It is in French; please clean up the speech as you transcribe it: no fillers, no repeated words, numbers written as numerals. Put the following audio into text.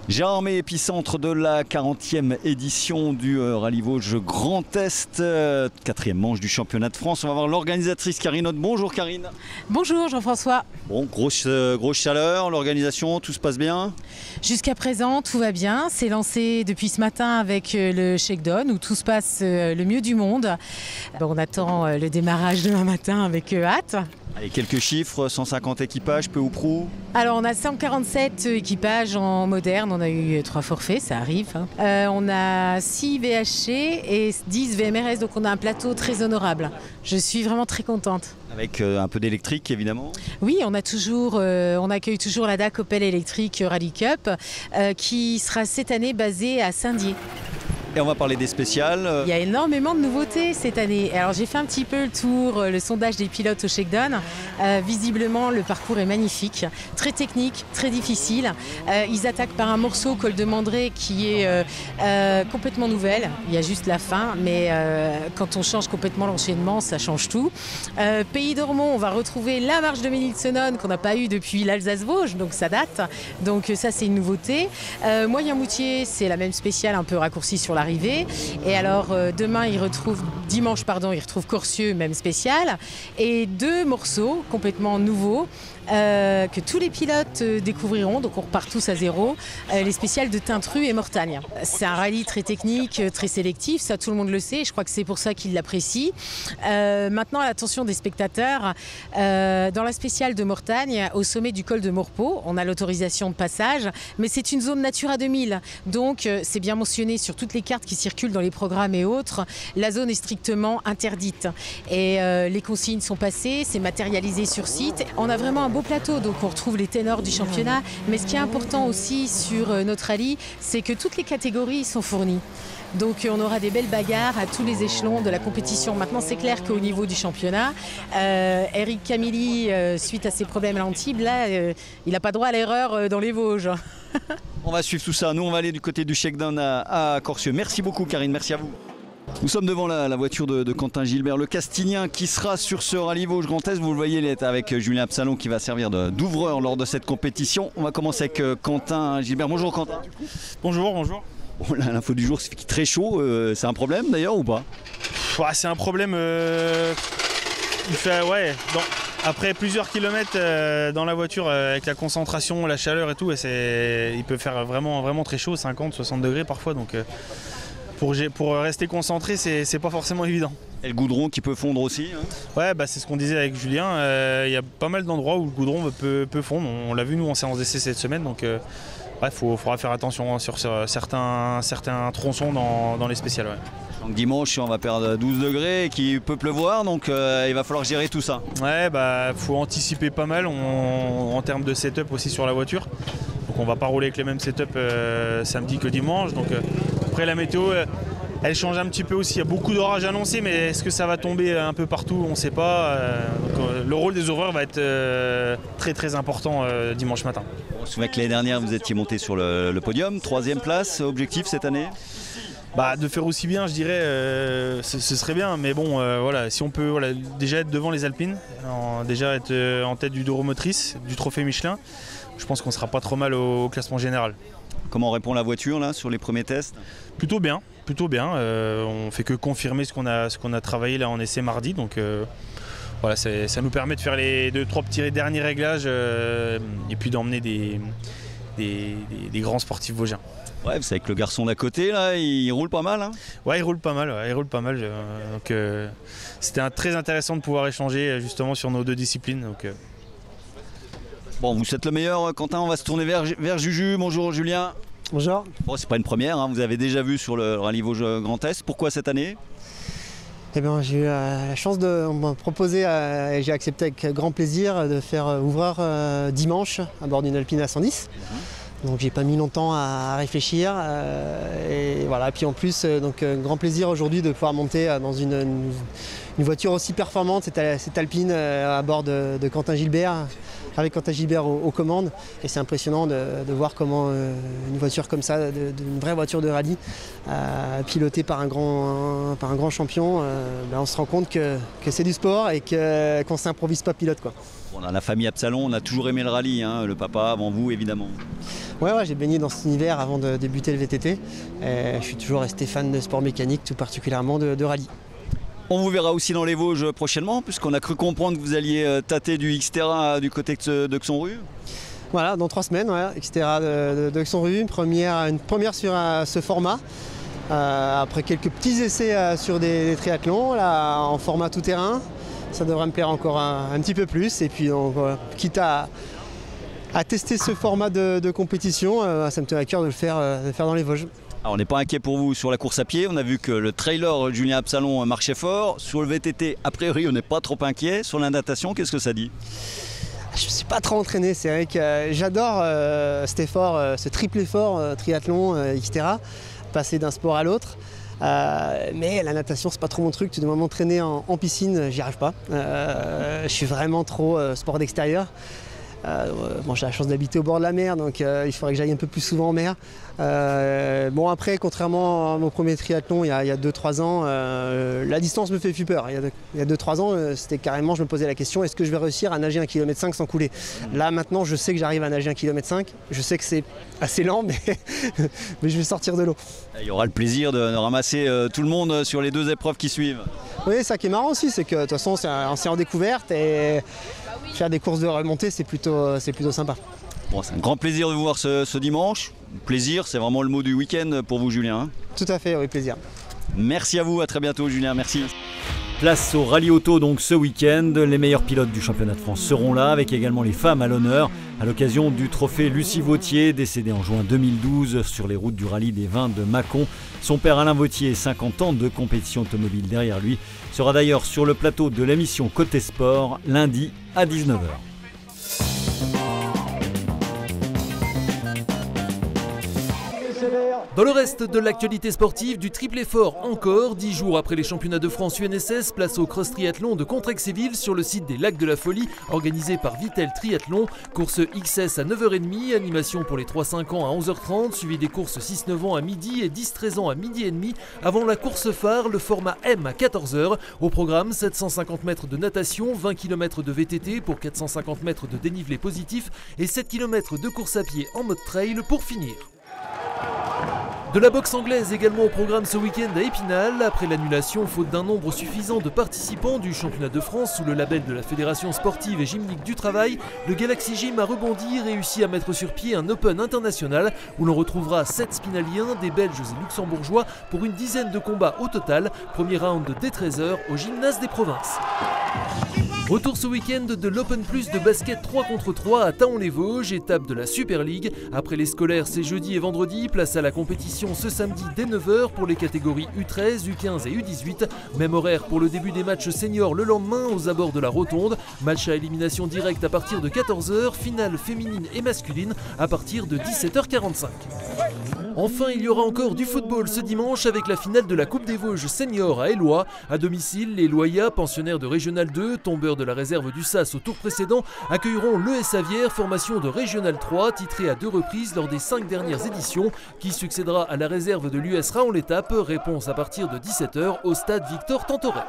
Gérardmer, épicentre de la 40e édition du Rallye Vosges Grand Est, quatrième manche du championnat de France. On va voir l'organisatrice Karine Haute. Bonjour Karine. Bonjour Jean-François. Bon, grosse chaleur, l'organisation, tout se passe bien? Jusqu'à présent, tout va bien. C'est lancé depuis ce matin avec le shakedown où tout se passe le mieux du monde. On attend le démarrage demain matin avec hâte. Allez, quelques chiffres, 150 équipages, peu ou prou? Alors on a 147 équipages en moderne, on a eu 3 forfaits, ça arrive. On a 6 VHC et 10 VMRS, donc on a un plateau très honorable. Je suis vraiment très contente. Avec un peu d'électrique évidemment? Oui, on accueille toujours la DAC Opel Electric Rally Cup qui sera cette année basée à Saint-Dié. Et on va parler des spéciales. Il y a énormément de nouveautés cette année. Alors j'ai fait un petit peu le tour, le sondage des pilotes au shakedown. Visiblement, le parcours est magnifique, très technique, très difficile. Ils attaquent par un morceau col de Mandré qui est complètement nouvelle. Il y a juste la fin, mais quand on change complètement l'enchaînement, ça change tout. Pays d'Ormont, on va retrouver la marche de Ménilsonone qu'on n'a pas eu depuis l'Alsace-Vosges, donc ça date. Donc ça, c'est une nouveauté. Moyen-Moutier, c'est la même spéciale, un peu raccourcie sur l'arrivée. Et alors dimanche, ils retrouvent Corcieux, même spécial, et 2 morceaux complètement nouveaux que tous les pilotes découvriront, donc on repart tous à zéro, les spéciales de Tintru et Mortagne. C'est un rallye très technique, très sélectif, ça tout le monde le sait, et je crois que c'est pour ça qu'ils l'apprécient. Maintenant, à l'attention des spectateurs, dans la spéciale de Mortagne, au sommet du col de Maurepas, on a l'autorisation de passage, mais c'est une zone Natura 2000, donc c'est bien mentionné sur toutes les cartes qui circulent dans les programmes et autres, la zone est strictement interdite. Et les consignes sont passées, c'est matérialisé sur site. On a vraiment un beau plateau, donc on retrouve les ténors du championnat. Mais ce qui est important aussi sur notre rallye, c'est que toutes les catégories sont fournies. Donc on aura des belles bagarres à tous les échelons de la compétition. Maintenant, c'est clair qu'au niveau du championnat, Eric Camilli, suite à ses problèmes à l'Antibes, là, il n'a pas droit à l'erreur dans les Vosges. On va suivre tout ça. Nous, on va aller du côté du shakedown à Corcieux. Merci beaucoup Karine, merci à vous. Nous sommes devant la voiture de Quentin Gilbert, le Castinien qui sera sur ce Rallye Vosges Grand Est. Vous le voyez, il est avec Julien Absalon qui va servir d'ouvreur lors de cette compétition. On va commencer avec Quentin Gilbert. Bonjour Quentin. Bonjour, bonjour. Bon, l'info du jour, c'est qu'il fait très chaud. C'est un problème d'ailleurs ou pas? C'est un problème. Après plusieurs kilomètres dans la voiture avec la concentration, la chaleur et tout, il peut faire vraiment, vraiment très chaud, 50, 60 degrés parfois. Donc pour rester concentré, c'est pas forcément évident. Et le goudron qui peut fondre aussi hein? Ouais, c'est ce qu'on disait avec Julien. Il y a pas mal d'endroits où le goudron peut fondre. On l'a vu nous en séance d'essai cette semaine. Donc faudra faire attention sur certains tronçons dans les spéciales. Ouais. Donc dimanche, on va perdre 12 degrés et qu'il peut pleuvoir, donc il va falloir gérer tout ça. Ouais, faut anticiper pas mal en termes de setup aussi sur la voiture. Donc on va pas rouler avec les mêmes setups samedi que dimanche. Donc après la météo, elle change un petit peu aussi. Il y a beaucoup d'orages annoncés, mais est-ce que ça va tomber un peu partout? On ne sait pas. Le rôle des ouvreurs va être très très important dimanche matin. On se souvient que l'année dernière, vous étiez monté sur le podium, 3e place, objectif cette année? De faire aussi bien, je dirais, ce serait bien. Mais bon, si on peut déjà être devant les Alpines, déjà être en tête du Doro Motrice, du Trophée Michelin, je pense qu'on ne sera pas trop mal au classement général. Comment répond la voiture là sur les premiers tests? Plutôt bien. On fait que confirmer ce qu'on a travaillé là en essai mardi. Donc ça nous permet de faire les 2-3 petits derniers réglages et puis d'emmener des grands sportifs vosgiens. Ouais, vous savez que le garçon d'à côté là, il roule pas mal. Hein? Ouais, il roule pas mal. Donc c'était très intéressant de pouvoir échanger justement sur nos 2 disciplines. Donc, Bon, vous êtes le meilleur, Quentin. On va se tourner vers Juju. Bonjour Julien. Bonjour. Bon, c'est pas une première, hein. Vous avez déjà vu sur le Rallye Vosges Grand Est. Pourquoi cette année? J'ai eu la chance de me proposer, et j'ai accepté avec grand plaisir de faire ouvreur dimanche à bord d'une Alpine A110. Donc j'ai pas mis longtemps à réfléchir. Et voilà. Puis en plus, grand plaisir aujourd'hui de pouvoir monter dans une voiture aussi performante, cette Alpine à bord de Quentin Gilbert, avec Quentin Gilbert aux commandes. Et c'est impressionnant de voir comment une voiture comme ça, une vraie voiture de rallye, pilotée par un grand champion, on se rend compte que c'est du sport et qu'on ne s'improvise pas pilote, quoi. On a la famille Absalon, on a toujours aimé le rallye, hein, le papa avant vous évidemment. Ouais, j'ai baigné dans cet univers avant de débuter le VTT. Je suis toujours resté fan de sport mécanique, tout particulièrement de rallye. On vous verra aussi dans les Vosges prochainement, puisqu'on a cru comprendre que vous alliez tâter du Xterra du côté de Xonru. Voilà, dans 3 semaines, Xterra de Xonru, une première sur ce format. Après quelques petits essais sur des triathlons, là, en format tout-terrain. Ça devrait me plaire encore un petit peu plus. Et puis, donc, quitte à tester ce format de compétition, ça me tient à cœur de le faire dans les Vosges. Alors, on n'est pas inquiet pour vous sur la course à pied. On a vu que le trailer Julien Absalon marchait fort. Sur le VTT, a priori, on n'est pas trop inquiet. Sur la natation, qu'est-ce que ça dit? Je ne suis pas trop entraîné. C'est vrai que j'adore cet effort, ce triple effort triathlon, etc. Passer d'un sport à l'autre. Mais la natation, c'est pas trop mon truc. Tu dois m'entraîner en piscine, j'y arrive pas. Je suis vraiment trop sport d'extérieur. J'ai la chance d'habiter au bord de la mer, donc il faudrait que j'aille un peu plus souvent en mer. Après, contrairement à mon premier triathlon il y a 2-3 ans, la distance me fait plus peur. Il y a 2-3 ans, c'était carrément, je me posais la question, est-ce que je vais réussir à nager 1,5 km sans couler? Là maintenant, je sais que j'arrive à nager 1,5 km. Je sais que c'est assez lent, mais je vais sortir de l'eau. Il y aura le plaisir de ramasser tout le monde sur les 2 épreuves qui suivent. Oui, ça qui est marrant aussi, c'est que de toute façon c'est en découverte et faire des courses de remontée, c'est plutôt sympa. Bon, c'est un grand plaisir de vous voir ce dimanche. Plaisir, c'est vraiment le mot du week-end pour vous, Julien. Tout à fait, oui, plaisir. Merci à vous, à très bientôt, Julien, merci. Place au rallye auto donc ce week-end. Les meilleurs pilotes du championnat de France seront là, avec également les femmes à l'honneur, à l'occasion du trophée Lucie Vautier, décédée en juin 2012 sur les routes du rallye des Vins de Mâcon. Son père Alain Vautier, 50 ans de compétition automobile derrière lui, sera d'ailleurs sur le plateau de l'émission Côté Sport lundi à 19h. Dans le reste de l'actualité sportive, du triple effort encore, 10 jours après les championnats de France UNSS, place au cross triathlon de Contrexéville sur le site des Lacs de la Folie, organisé par Vitel Triathlon. Course XS à 9h30, animation pour les 3-5 ans à 11h30, suivi des courses 6-9 ans à midi et 10-13 ans à midi et demi, avant la course phare, le format M à 14h. Au programme, 750 mètres de natation, 20 km de VTT pour 450 mètres de dénivelé positif et 7 km de course à pied en mode trail pour finir. De la boxe anglaise également au programme ce week-end à Épinal. Après l'annulation, faute d'un nombre suffisant de participants du championnat de France sous le label de la Fédération sportive et gymnique du travail, le Galaxy Gym a rebondi et réussi à mettre sur pied un Open international où l'on retrouvera 7 spinaliens, des Belges et luxembourgeois pour une dizaine de combats au total. Premier round dès 13h au gymnase des Provinces. Retour ce week-end de l'Open Plus de basket 3 contre 3 à Thaon-les-Vosges, étape de la Super League. Après les scolaires, c'est jeudi et vendredi, place à la compétition ce samedi dès 9h pour les catégories U13, U15 et U18. Même horaire pour le début des matchs seniors le lendemain aux abords de la Rotonde. Match à élimination directe à partir de 14h, finale féminine et masculine à partir de 17h45. Enfin, il y aura encore du football ce dimanche avec la finale de la Coupe des Vosges senior à Éloie. À domicile, les Loyats, pensionnaires de Régional 2, tombeurs de la réserve du SAS au tour précédent, accueilleront l'ES Avière, formation de Régional 3, titrée à 2 reprises lors des 5 dernières éditions, qui succédera à la réserve de l'US Raon-l'Étape. Réponse à partir de 17h au stade Victor Tantoret.